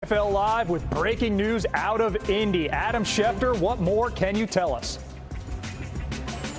NFL Live with breaking news out of Indy. Adam Schefter, what more can you tell us?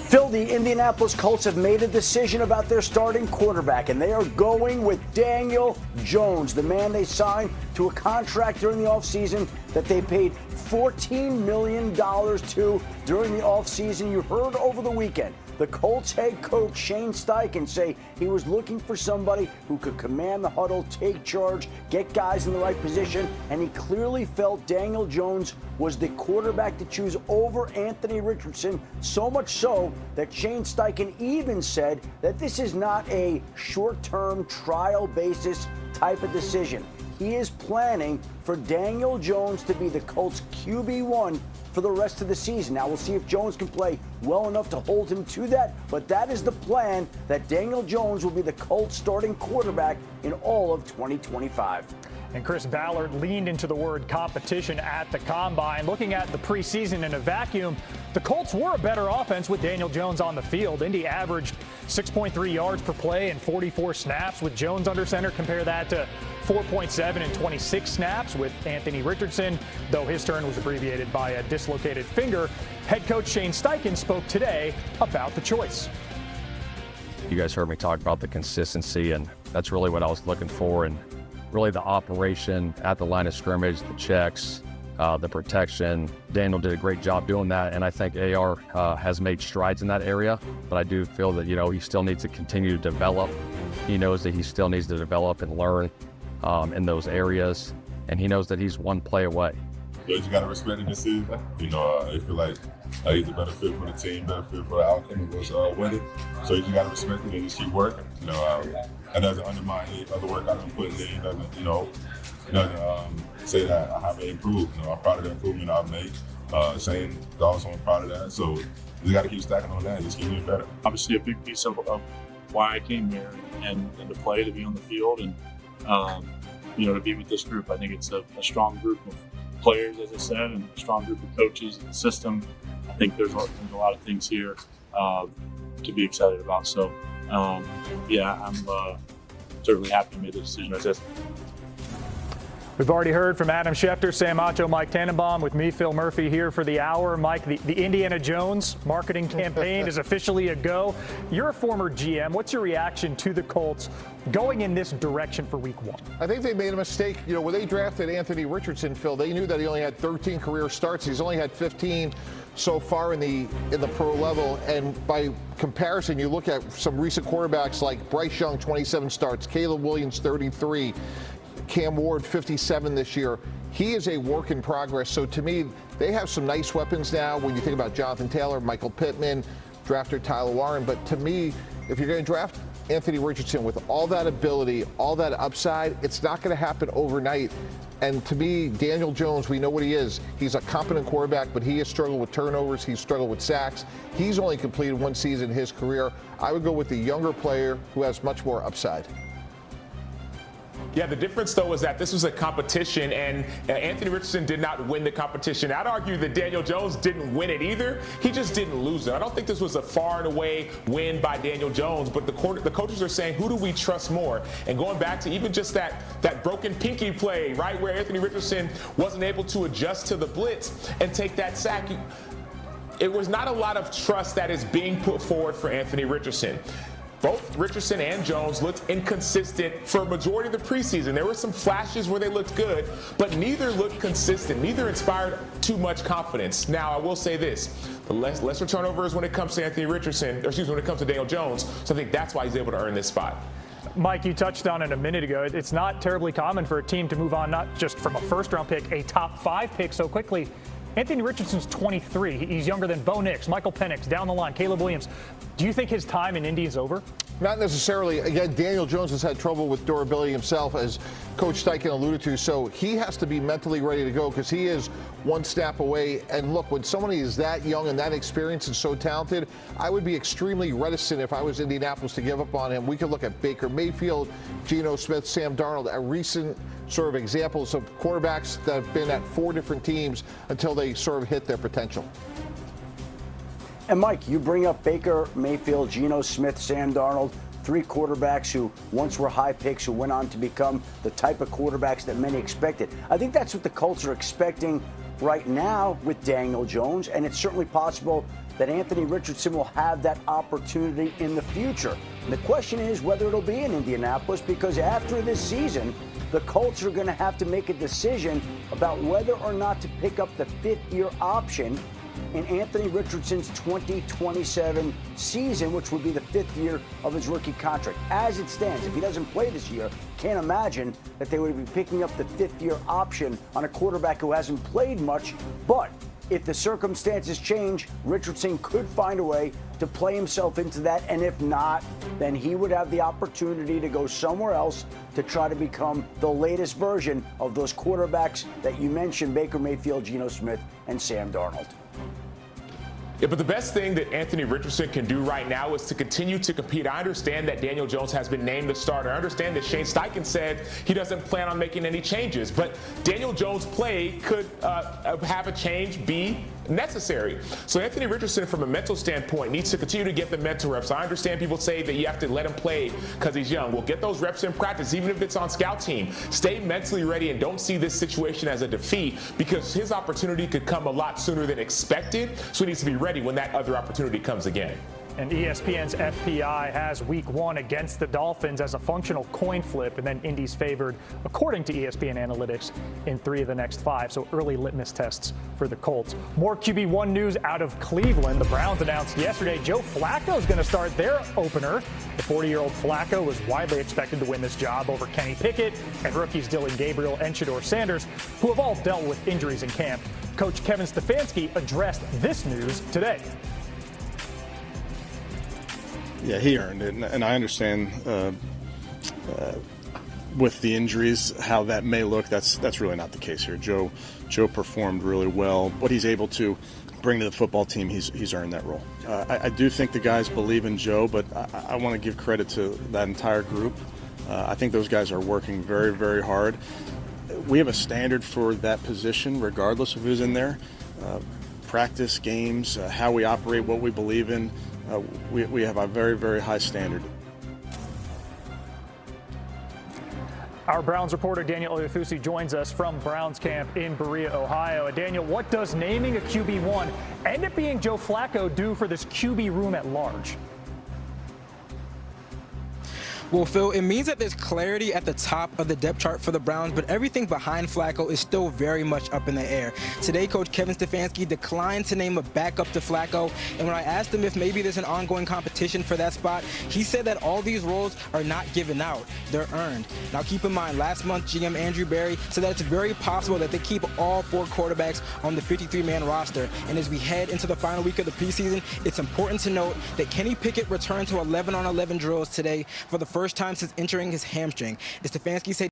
Phil, the Indianapolis Colts have made a decision about their starting quarterback, and they are going with Daniel Jones, the man they signed to a contract during the offseason that they paid $14 million to during the offseason. You heard over the weekend the Colts head coach Shane Steichen say he was looking for somebody who could command the huddle, take charge, get guys in the right position, and he clearly felt Daniel Jones was the quarterback to choose over Anthony Richardson, so much so that Shane Steichen even said that this is not a short-term trial basis type of decision. He is planning for Daniel Jones to be the Colts QB1 for the rest of the season. Now, we'll see if Jones can play well enough to hold him to that, but that is the plan, that Daniel Jones will be the Colts starting quarterback in all of 2025. And Chris Ballard leaned into the word competition at the Combine. Looking at the preseason in a vacuum, the Colts were a better offense with Daniel Jones on the field. Indy averaged 6.3 yards per play and 44 snaps with Jones under center. Compare that to 4.7 and 26 snaps with Anthony Richardson, though his turn was abbreviated by a dislocated finger. Head coach Shane Steichen spoke today about the choice. You guys heard me talk about the consistency, and that's really what I was looking for. And really the operation at the line of scrimmage, the checks, the protection. Daniel did a great job doing that, and I think AR has made strides in that area. But I do feel that, he still needs to continue to develop. He knows that he still needs to develop and learn in those areas, and he knows that he's one play away. You just got to respect the decision. I feel like he's a better fit for the team, better fit for the outcome of us winning. So you just got to respect it and just keep working. That doesn't undermine any other work I've been putting in. Doesn't say that I haven't improved. I'm proud of the improvement I've made. Shane is also proud of that. So you just got to keep stacking on that and just keep getting better. Obviously, a big piece of why I came here and to play, to be on the field, and to be with this group. I think it's a strong group of players, as I said, and a strong group of coaches and the system. I think there's a lot of things here to be excited about. So, I'm certainly happy to make the decision as this. We've already heard from Adam Schefter, Sam Acho, Mike Tannenbaum, with me, Phil Murphy, here for the hour. Mike, the Indiana Jones marketing campaign is officially a go. You're a former GM. What's your reaction to the Colts going in this direction for Week 1? I think they made a mistake. When they drafted Anthony Richardson, Phil, they knew that he only had 13 career starts. He's only had 15 so far in the pro level. And by comparison, you look at some recent quarterbacks like Bryce Young, 27 starts, Caleb Williams, 33. Cam Ward, 57 this year. He is a work in progress. So to me, they have some nice weapons now when you think about Jonathan Taylor, Michael Pittman, drafter Tyler Warren. But to me, if you're going to draft Anthony Richardson with all that ability, all that upside, it's not going to happen overnight. And to me, Daniel Jones, we know what he is. He's a competent quarterback, but he has struggled with turnovers. He's struggled with sacks. He's only completed one season in his career. I would go with the younger player who has much more upside. Yeah, the difference, though, is that this was a competition, and Anthony Richardson did not win the competition. I'd argue that Daniel Jones didn't win it either. He just didn't lose it. I don't think this was a far and away win by Daniel Jones, but the coaches are saying, who do we trust more? And going back to even just that broken pinky play, right, where Anthony Richardson wasn't able to adjust to the blitz and take that sack. It was not a lot of trust that is being put forward for Anthony Richardson. Both Richardson and Jones looked inconsistent for a majority of the preseason. There were some flashes where they looked good, but neither looked consistent. Neither inspired too much confidence. Now, I will say this. The lesser turnovers when it comes to when it comes to Daniel Jones. So I think that's why he's able to earn this spot. Mike, you touched on it a minute ago. It's not terribly common for a team to move on, not just from a first-round pick, a top 5 pick so quickly. Anthony Richardson's 23. He's younger than Bo Nix, Michael Penix, down the line, Caleb Williams. Do you think his time in Indy is over? Not necessarily. Again, Daniel Jones has had trouble with durability himself, as Coach Steichen alluded to. So he has to be mentally ready to go because he is one snap away. And look, when somebody is that young and that experienced and so talented, I would be extremely reticent if I was Indianapolis to give up on him. We could look at Baker Mayfield, Geno Smith, Sam Darnold, a recent sort of examples of quarterbacks that have been at 4 different teams until they sort of hit their potential. And Mike, you bring up Baker Mayfield, Geno Smith, Sam Darnold. 3 quarterbacks who once were high picks who went on to become the type of quarterbacks that many expected. I think that's what the Colts are expecting right now with Daniel Jones, and it's certainly possible that Anthony Richardson will have that opportunity in the future. And the question is whether it'll be in Indianapolis, because after this season, the Colts are going to have to make a decision about whether or not to pick up the 5th-year option in Anthony Richardson's 2027 season, which would be the 5th year of his rookie contract. As it stands, if he doesn't play this year, can't imagine that they would be picking up the 5th-year option on a quarterback who hasn't played much. But if the circumstances change, Richardson could find a way to play himself into that. And if not, then he would have the opportunity to go somewhere else to try to become the latest version of those quarterbacks that you mentioned, Baker Mayfield, Geno Smith, and Sam Darnold. Yeah, but the best thing that Anthony Richardson can do right now is to continue to compete. I understand that Daniel Jones has been named the starter. I understand that Shane Steichen said he doesn't plan on making any changes. But Daniel Jones' play could have a change be necessary. So Anthony Richardson, from a mental standpoint, needs to continue to get the mental reps. I understand people say that you have to let him play because he's young. Well, get those reps in practice, even if it's on scout team. Stay mentally ready and don't see this situation as a defeat, because his opportunity could come a lot sooner than expected. So he needs to be ready when that other opportunity comes again. And ESPN's FPI has week 1 against the Dolphins as a functional coin flip, and then Indy's favored, according to ESPN Analytics, in 3 of the next 5. So early litmus tests for the Colts. More QB1 news out of Cleveland. The Browns announced yesterday Joe Flacco is going to start their opener. The 40-year-old Flacco was widely expected to win this job over Kenny Pickett and rookies Dylan Gabriel and Shedeur Sanders, who have all dealt with injuries in camp. Coach Kevin Stefanski addressed this news today. Yeah, he earned it, and I understand with the injuries how that may look. That's really not the case here. Joe performed really well. What he's able to bring to the football team, he's earned that role. I do think the guys believe in Joe, but I want to give credit to that entire group. I think those guys are working very, very hard. We have a standard for that position, regardless of who's in there. Practice, games, how we operate, what we believe in. We have a very, very high standard. Our Browns reporter Daniel Oyefusi joins us from Browns camp in Berea, Ohio. And Daniel, what does naming a QB1 end up being Joe Flacco do for this QB room at large? Well, Phil, it means that there's clarity at the top of the depth chart for the Browns, but everything behind Flacco is still very much up in the air. Today, Coach Kevin Stefanski declined to name a backup to Flacco, and when I asked him if maybe there's an ongoing competition for that spot, he said that all these roles are not given out, they're earned. Now, keep in mind, last month, GM Andrew Berry said that it's very possible that they keep all 4 quarterbacks on the 53-man roster, and as we head into the final week of the preseason, it's important to note that Kenny Pickett returned to 11-on-11 drills today for the first time since injuring his hamstring. As Stefanski said,